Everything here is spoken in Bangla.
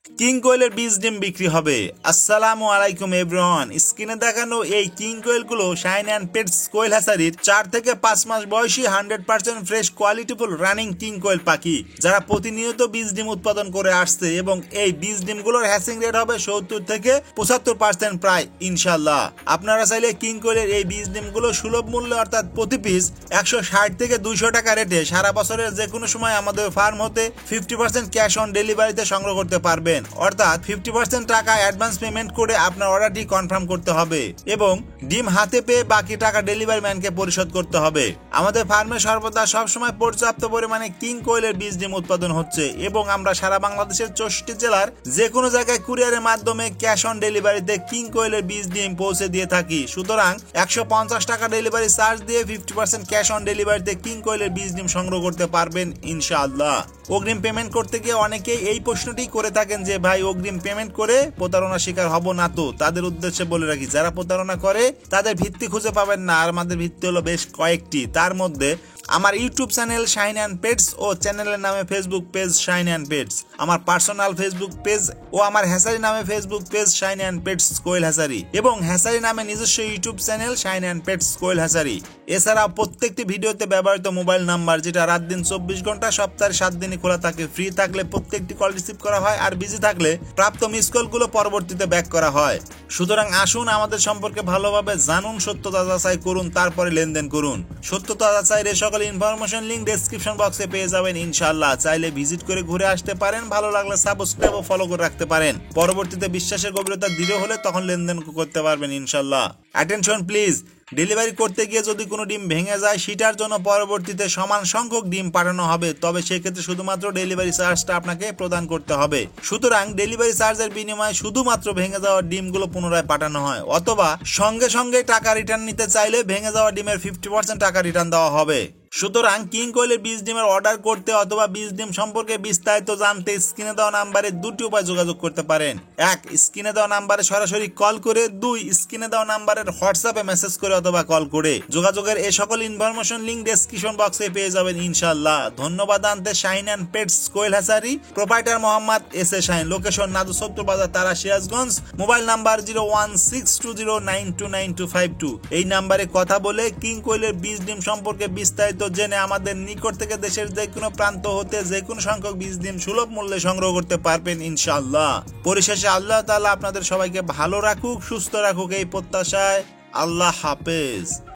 কিং কোয়েলের বীজ ডিম বিক্রি হবে। আসসালামু আলাইকুম এভরিওয়ান। স্ক্রিনে দেখানো এই কিং কোয়েলগুলো শাইন অ্যান্ড পেটস কোয়েল হ্যাচারির 4 থেকে 5 মাস বয়সী 100% ফ্রেশ কোয়ালিটিফুল রানিং কিং কোয়েল পাখি, যারা প্রতিনিয়ত বীজ ডিম উৎপাদন করে আসছে এবং এই বীজ ডিমগুলোর হ্যাচিং রেট হবে 70 থেকে 75% প্রায় ইনশাল্লাহ। আপনারা চাইলে কিং কোয়েলের এই বীজ ডিমগুলো সুলভ মূল্যে অর্থাৎ প্রতি পিস 160 থেকে 200 টাকা রেটে সারা বছরের যে কোনো সময় আমাদের ফার্ম হতে 50% ক্যাশ অন ডেলিভারিতে সংগ্রহ করতে পারবেন। অর্থাৎ 50% টাকা অ্যাডভান্স পেমেন্ট করে আপনার অর্ডারটি কনফার্ম করতে হবে এবং ডিম হাতে পেয়ে বাকি টাকা ডেলিভারি ম্যানকে পরিশোধ করতে হবে। আমাদের ফার্মে সর্বদা সবসময় পর্যাপ্ত পরিমাণে কিং কোয়েলের বীজ ডিম উৎপাদন হচ্ছে এবং আমরা সারা বাংলাদেশের 64 জেলার যে কোনো জায়গায় কুরিয়ারের মাধ্যমে ক্যাশ অন ডেলিভারিতে কিং কোয়েলের বীজ ডিম পৌঁছে দিয়ে থাকি। সুতরাং 150 টাকা ডেলিভারি চার্জ দিয়ে 50% ক্যাশ অন ডেলিভারিতে কিং কোয়েলের বীজ ডিম সংগ্রহ করতে পারবেন ইনশাআল্লাহ। অগ্রিম পেমেন্ট করতে গিয়ে অনেকেই এই প্রশ্নটি করে থাকেন যে ভাই অগ্রিম পেমেন্ট করে প্রতারণা শিকার হব না তো? তাদের উদ্দেশ্যে বলে রাখি, যারা প্রতারণা করে তাদের ভিত্তি খুঁজে পাবেন না। আর আমাদের ভিত্তি হলো বেশ কয়েকটি, তার মধ্যে আমার YouTube channel Shine and Pets ও চ্যানেলের নামে Facebook page Shine and Pets, আমার পার্সোনাল ফেসবুক পেজ ও আমার হ্যাচারি নামে Facebook page Shine and Pets quail hatchery এবং হ্যাচারি নামে নিজস্ব YouTube channel Shine and Pets quail hatchery. এছাড়াও প্রত্যেকটি ভিডিওতে ব্যবহৃত মোবাইল নাম্বার, যেটা রাত দিন 24 ঘন্টা সপ্তাহে 7 দিনই খোলা থাকে, ফ্রি থাকলে প্রত্যেকটি কল রিসিভ করা হয় আর বিজি থাকলে প্রাপ্ত মিস কলগুলো পরবর্তীতে ব্যাক করা হয়। সুতরাং আসুন আমাদের সম্পর্কে ভালোভাবে জানুন, সত্যতা যাচাই করুন, তারপরে লেনদেন করুন। সত্যতা যাচাইয়ের এই সকল ইনফরমেশন লিংক ডেসক্রিপশন বক্সে পেয়ে যাবেন ইনশাআল্লাহ। চাইলে ভিজিট করে ঘুরে আসতে পারেন, ভালো লাগলে সাবস্ক্রাইব ও ফলো করে রাখতে পারেন। পরবর্তীতে বিশ্বাসের গভীরতা দৃঢ় হলে তখন লেনদেন করতে পারবেন ইনশাআল্লাহ। অ্যাটেনশন প্লিজ, ডেলিভারি করতে গিয়ে যদি কোনো ডিম ভেঙে যায় সেটার জন্য পরবর্তীতে সমান সংখ্যক ডিম পাঠানো হবে, তবে সেক্ষেত্রে শুধুমাত্র ডেলিভারি চার্জটা আপনাকে প্রদান করতে হবে। সুতরাং ডেলিভারি চার্জের বিনিময়ে শুধুমাত্র ভেঙে যাওয়া ডিমগুলো পুনরায় পাঠানো হয়, অথবা সঙ্গে সঙ্গে টাকা রিটার্ন নিতে চাইলে ভেঙে যাওয়া ডিমের 50% টাকা রিটার্ন দেওয়া হবে। সুতরাং কিং কোয়েলের বীজ ডিমের অর্ডার করতে অথবা বীজ ডিম সম্পর্কে বিস্তারিত জানতে স্ক্রিনে দেওয়া নাম্বারে দুটি উপায় যোগাযোগ করতে পারেন। 1, স্ক্রিনে দেওয়া নাম্বারে সরাসরি কল করে। 2, স্ক্রিনে দেওয়া নাম্বারের হোয়াটসঅ্যাপে মেসেজ করে অথবা কল করে। যোগাযোগের এই সকল ইনফরমেশন লিংক ডেসক্রিপশন বক্সে পেয়ে যাবেন ইনশাআল্লাহ। ধন্যবাদ আনতে Shine and Pets quail hatchery, proprietor Mohammad S A Shine, location Nadusattar Bazar, Tara, Sirajganj. Mobile number 0162092952। এই নাম্বারে কথা বলে কিং কোয়েলের বীজ ডিম সম্পর্কে বিস্তারিত জেনে আমাদের নিকট থেকে দেশের যে কোনো প্রান্ত হতে যে কোনো সংখ্যক বীজ ডিম সুলভ মূল্যে সংগ্রহ করতে পারবেন ইনশাআল্লাহ। পরিশেষে আল্লাহ তাআলা আপনাদের সবাইকে ভালো রাখুক, সুস্থ রাখুক এই প্রত্যাশায়। আল্লাহ হাফেজ।